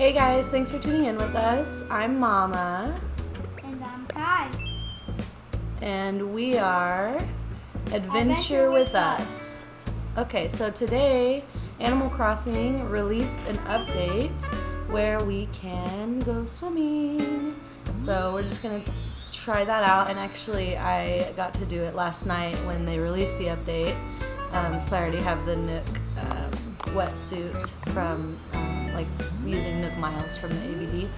Hey guys, thanks for tuning in with us. I'm Mama. And I'm Kai. And we are Adventure with Us. Okay, so today Animal Crossing released an update where we can go swimming. So we're just going to try that out. And actually, I got to do it last night when they released the update. So I already have the Nook wetsuit from using Nook Miles from the ABD.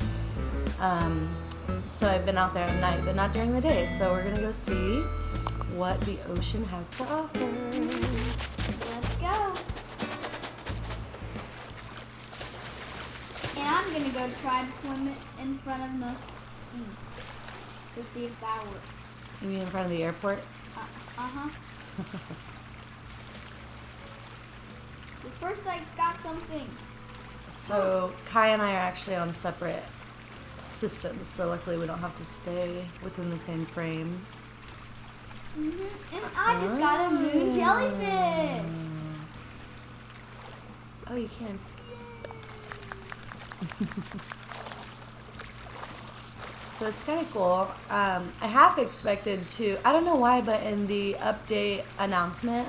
So I've been out there at night, but not during the day. So we're gonna go see what the ocean has to offer. Let's go. And I'm gonna go try to swim in front of Nook to see if that works. You mean in front of the airport? Uh-huh. But first I got something. So Kai and I are actually on separate systems, so luckily we don't have to stay within the same frame. And I just got a moon jellyfish. Oh, you can. So it's kind of cool. I half expected to, I don't know why, but in the update announcement,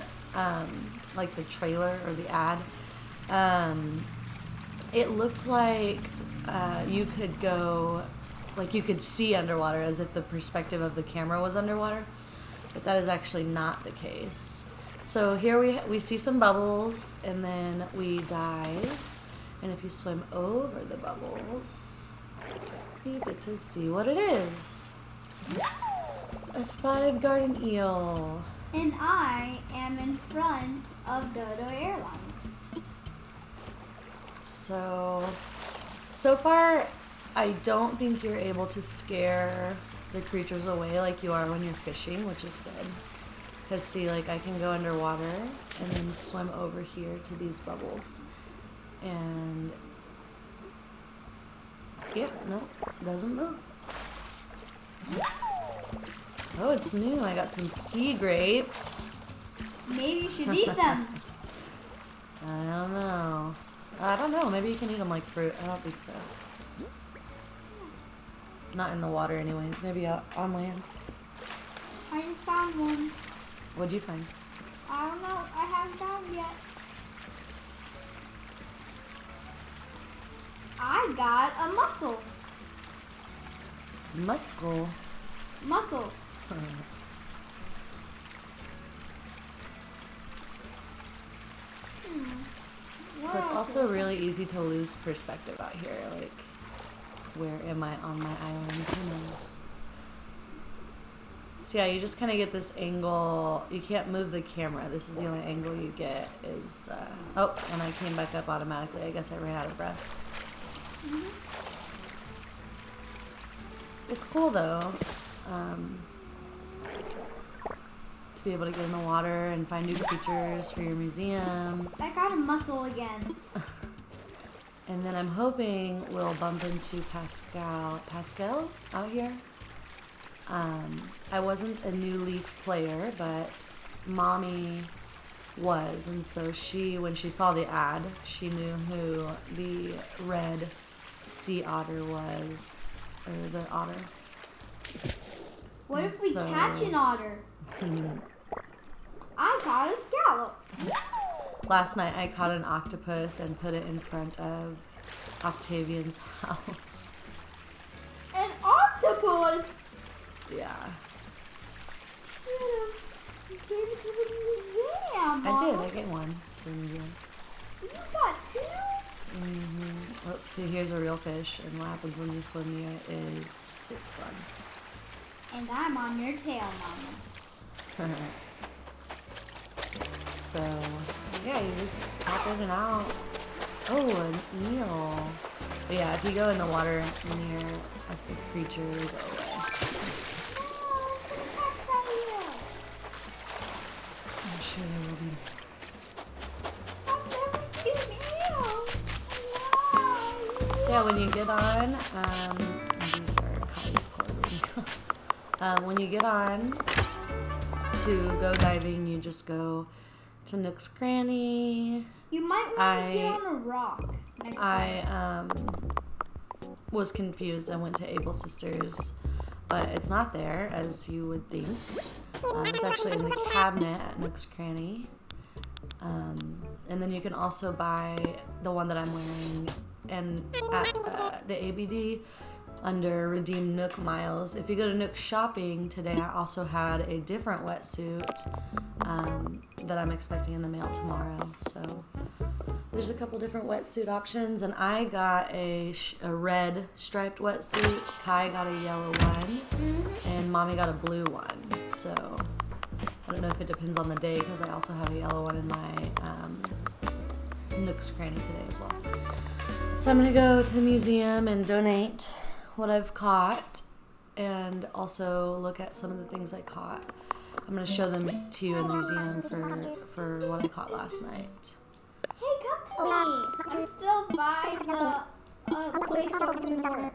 like the trailer or the ad, it looked like you could go, like you could see underwater as if the perspective of the camera was underwater, but that is actually not the case. So here we see some bubbles, and then we dive, and if you swim over the bubbles, you get to see what it is. A spotted garden eel. And I am in front of Dodo Airlines. So far, I don't think you're able to scare the creatures away like you are when you're fishing, which is good. Because see, like I can go underwater and then swim over here to these bubbles. And yeah, no, doesn't move. Oh, it's new. I got some sea grapes. Maybe you should eat them. I don't know. Maybe you can eat them like fruit. I don't think so. Not in the water anyways. Maybe out on land. I just found one. What'd you find? I don't know. I haven't found it yet. I got a mussel. Mussel. Mussel. So it's also really easy to lose perspective out here. Like, where am I on my island? Who knows? So yeah, you just kind of get this angle. You can't move the camera. This is the only angle you get is... oh, and I came back up automatically. I guess I ran out of breath. It's cool though. To be able to get in the water and find new creatures for your museum. I got a mussel again. And then I'm hoping we'll bump into Pascal out here. I wasn't a New Leaf player, but Mommy was, and so when she saw the ad, she knew who the red sea otter was, or the otter. What if we catch an otter? I caught a scallop. Last night I caught an octopus and put it in front of Octavian's house. An octopus? Yeah. You gave it to the museum. I did. I gave one to the museum. You got two? Oh, see, here's a real fish, and what happens when you swim near it is it's fun. And I'm on your tail, Mama. So, yeah, you just pop in and out. Oh, an eel. But yeah, if you go in the water near a creature, you go away. I'm sure there will be. I've never seen eels. Wow. So yeah, when you get on, these are Kai's clothing. When you get on to go diving, you just go to Nook's Cranny. You might want to get on a rock next time. was confused and went to Able Sisters, but it's not there as you would think. It's actually in the cabinet at Nook's Cranny. And then you can also buy the one that I'm wearing and at the ABD under Redeem Nook Miles. If you go to Nook Shopping today, I also had a different wetsuit that I'm expecting in the mail tomorrow. So there's a couple different wetsuit options, and I got a red striped wetsuit. Kai got a yellow one, and Mommy got a blue one. So I don't know if it depends on the day, because I also have a yellow one in my Nook's Cranny today as well. So I'm going to go to the museum and donate what I've caught, and also look at some of the things I caught. I'm going to show them to you in the museum for what I caught last night. Hey, come to me. I'm still by the place opening door.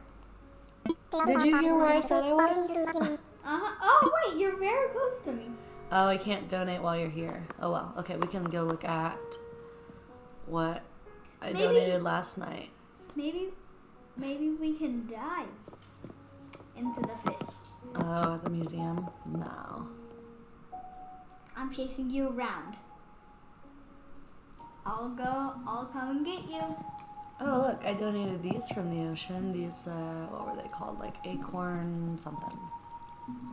Did you hear where I said I was? Oh, wait, you're very close to me. Oh, I can't donate while you're here. Oh, well. Okay, we can go look at what I donated last night. Maybe we can dive into the fish. Oh, at the museum? No. I'm chasing you around. I'll come and get you. Oh, look, I donated these from the ocean. These, what were they called? Like acorn something.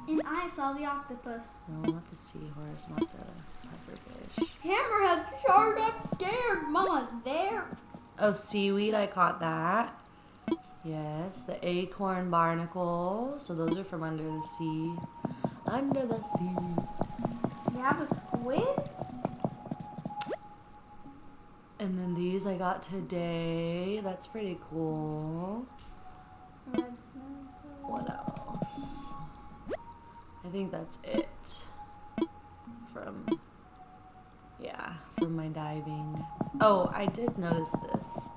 And I saw the octopus. No, not the seahorse, not the pufferfish. Hammerhead shark, I'm scared. Mama, there. Oh, seaweed, I caught that. Yes, the acorn barnacle. So those are from under the sea. Under the sea. You have a squid? And then these I got today. That's pretty cool. Red snowflake. What else? I think that's it. From my diving. Oh, I did notice this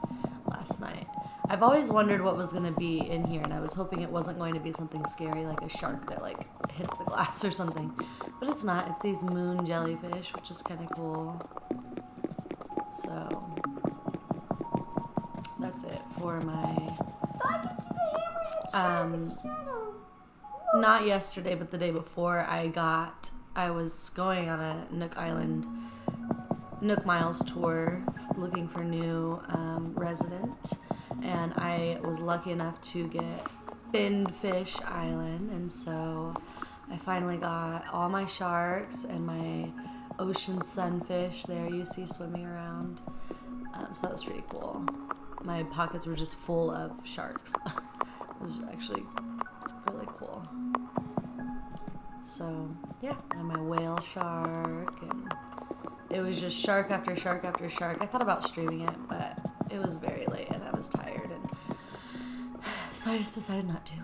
last night. I've always wondered what was going to be in here, and I was hoping it wasn't going to be something scary like a shark that like hits the glass or something. But it's not. It's these moon jellyfish, which is kind of cool. So that's it for my I can see the hammerhead shark. Shadow. not yesterday, but the day before. I was going on a Nook Miles tour looking for new resident, and I was lucky enough to get Finned Fish Island, and so I finally got all my sharks and my ocean sunfish there you see swimming around. So that was pretty cool. My pockets were just full of sharks. It was actually really cool. So yeah, and my whale shark, and it was just shark after shark after shark. I thought about streaming it, but it was very late and I was tired, and so I just decided not to.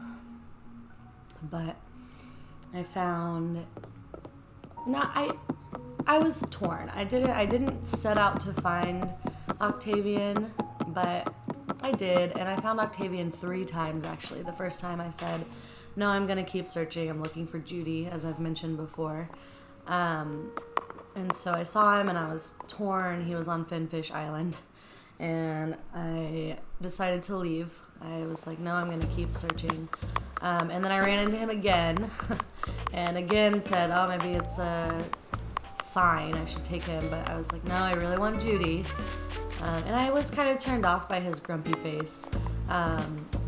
But I found I was torn. I didn't set out to find Octavian, but I did, and I found Octavian 3 times actually. The first time I said, no, I'm gonna keep searching. I'm looking for Judy, as I've mentioned before. And so I saw him and I was torn. He was on Finfish Island, and I decided to leave. I was like, no, I'm gonna keep searching. And then I ran into him again and again said, oh, maybe it's a sign I should take him, but I was like, no, I really want Judy. And I was kind of turned off by his grumpy face,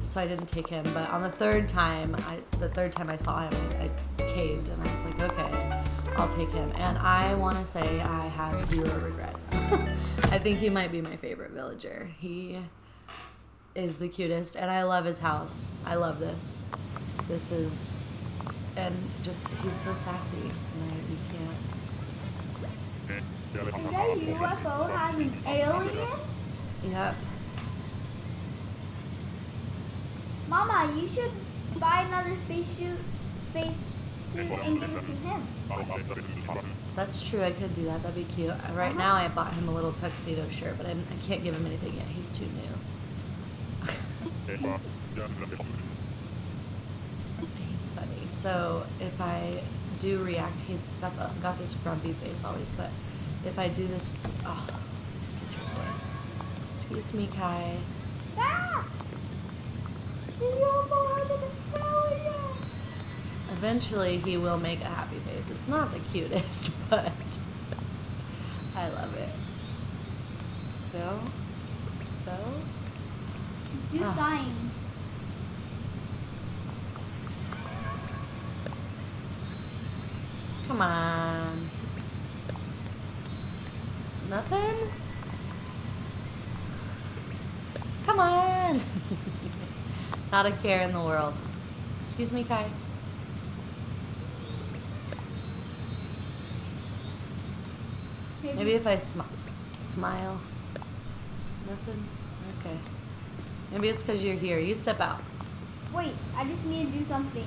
so I didn't take him. But on the third time I saw him, I caved, and I was like, okay, I'll take him. And I want to say I have 0 regrets. I think he might be my favorite villager. He is the cutest, and I love his house. I love this. This is, and just, he's so sassy, and you can't. That UFO has an alien? Yep. Mama, you should buy another space suit and give it to him. That's true. I could do that. That'd be cute. Right now, I bought him a little tuxedo shirt, but I can't give him anything yet. He's too new. He's funny. So if I do react, he's got this grumpy face always, but if I do this, excuse me, Kai. Ah! Eventually he will make a happy face. It's not the cutest, but I love it. Go. Go. Do sign. Come on. Nothing? Come on. Not a care in the world. Excuse me, Kai. Maybe if I smile. Nothing? Okay. Maybe it's because you're here. You step out. Wait, I just need to do something.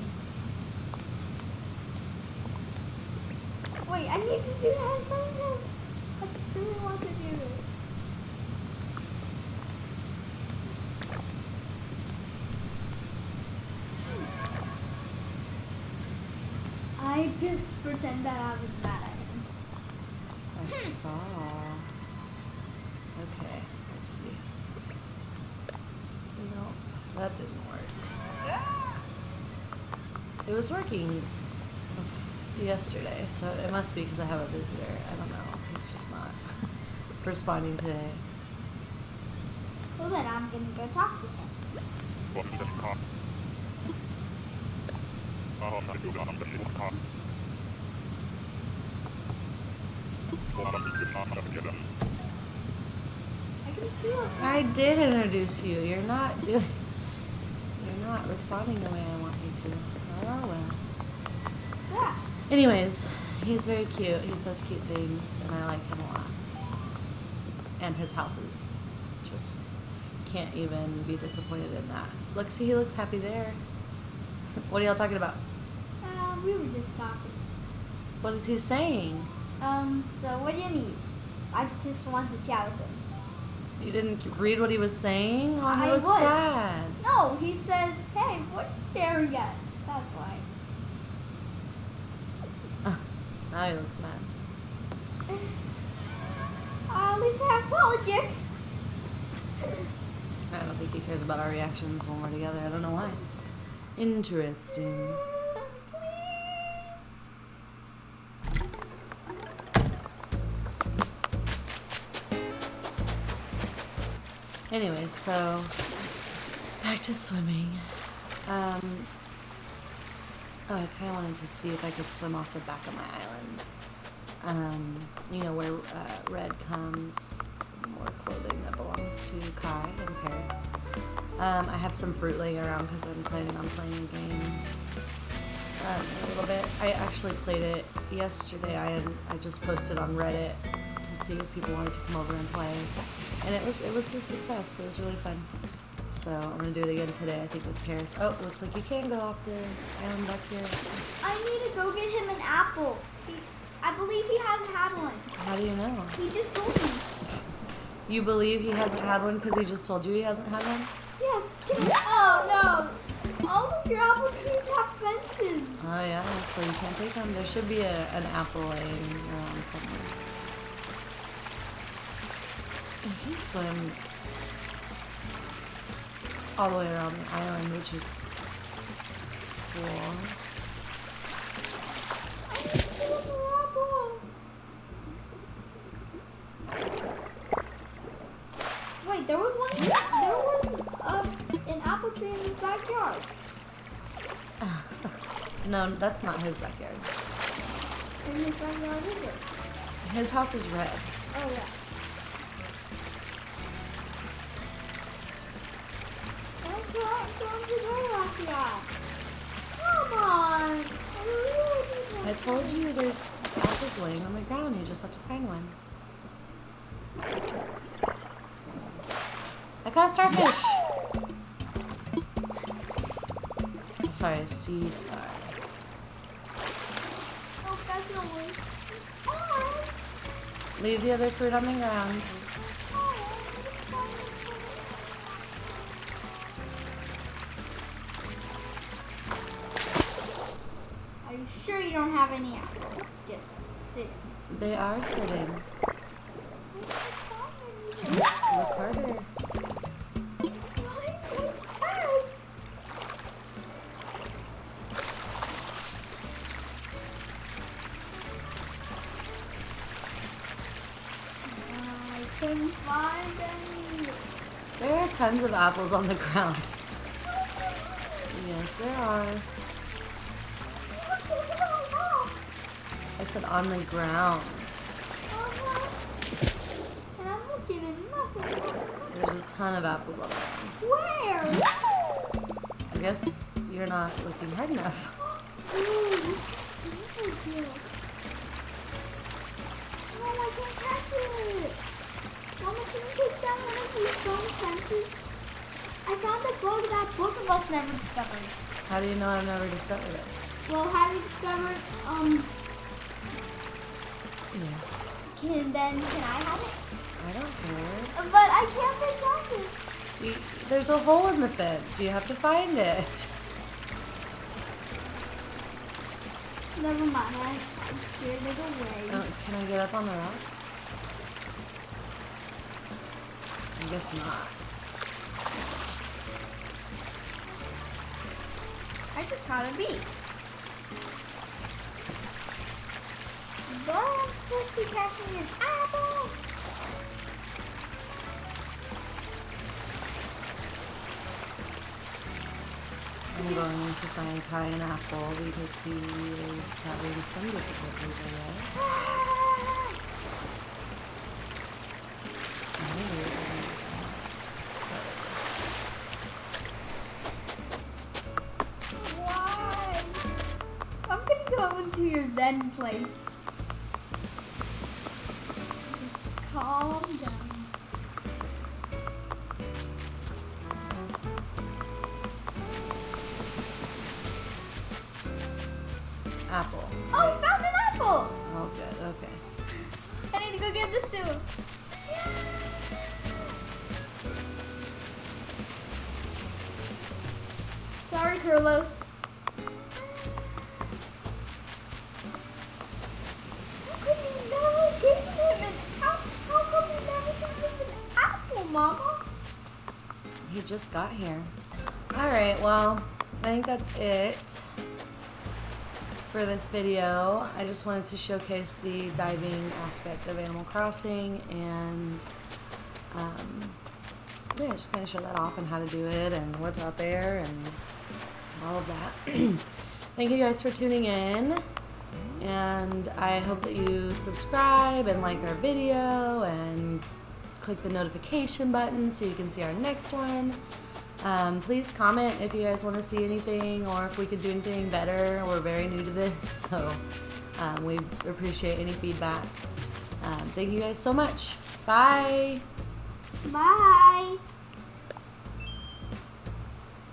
Wait, I need to do that. I really want to do this. I just pretend that I was mad at him. I saw. Okay, let's see. Nope, that didn't work. It was working yesterday, so it must be because I have a visitor. I don't know. He's just not responding today. Well, then I'm gonna go talk to him. I can see what I did introduce you. You're not responding the way I want you to. Oh well. yeah. Anyways, he's very cute. He says cute things, and I like him a lot. And his house is just can't even be disappointed in that. Look, see, he looks happy there. What are y'all talking about? We were just talking. What is he saying? So what do you need? I just want to chat with him. You didn't read what he was saying? Oh, he I looks was. sad. No, he says, hey, what are you staring at? That's why. Now he looks mad. At least I apologize. I don't think he cares about our reactions when we're together. I don't know why. Interesting. Anyway, so back to swimming. Oh, I kind of wanted to see if I could swim off the back of my island. You know, where Red comes, more clothing that belongs to Kai and Paris. I have some fruit laying around because I'm planning on playing a game a little bit. I actually played it yesterday. I just posted on Reddit to see if people wanted to come over and play, and it was a success. It was really fun. So I'm gonna do it again today, I think, with Paris. Oh, it looks like you can go off the island back here. I need to go get him an apple. I believe he hasn't had one. How do you know? He just told me. You believe he hasn't had one because he just told you he hasn't had one? Yes. Oh, no. All of your apple trees have fences. Oh yeah, so you can't take them. There should be an apple laying around somewhere. You can swim all the way around the island, which is cool. Wait, there was an apple tree in his backyard. No, that's not his backyard. In his backyard, is it? His house is red. Oh, yeah. Come on. I told you there's apples laying on the ground. You just have to find one. I got a starfish. Sorry, a sea star. Oh, that's no way. Oh. Leave the other fruit on the ground. Are you sure you don't have any apples? Just sitting. They are sitting. Look harder. find any. There are tons of apples on the ground. Yes, there are. I said on the ground. And I'm looking and nothing. There's a ton of apples on the ground. Where? I guess you're not looking hard enough. Ooh, Mom, I can't catch it. Mama, can you take down one of these stone fences? I found a book that both of us never discovered. How do you know I've never discovered it? Well, have you discovered, Yes. can I have it? I don't care. But I can't find it. There's a hole in the fence. You have to find it. Never mind, I'm scared of the way. Oh, can I get up on the rock? I guess not. I just caught a bee. But I'm supposed to be catching an apple. I'm going to find Kai an apple because he is having some difficulties, I guess. Why? I'm gonna go into your Zen place. Just calm down. Apple. Oh, found an apple! Oh, good. Okay. I need to go give this to him. Sorry, Carlos. How could you never give him an apple? How come you never gave him an apple, Mama? He just got here. Alright, well, I think that's it for this video. I just wanted to showcase the diving aspect of Animal Crossing and yeah, just kind of show that off and how to do it and what's out there and all of that. Thank you guys for tuning in, and I hope that you subscribe and like our video and click the notification button so you can see our next one. Please comment if you guys want to see anything or if we could do anything better. We're very new to this, so we appreciate any feedback. Thank you guys so much. Bye!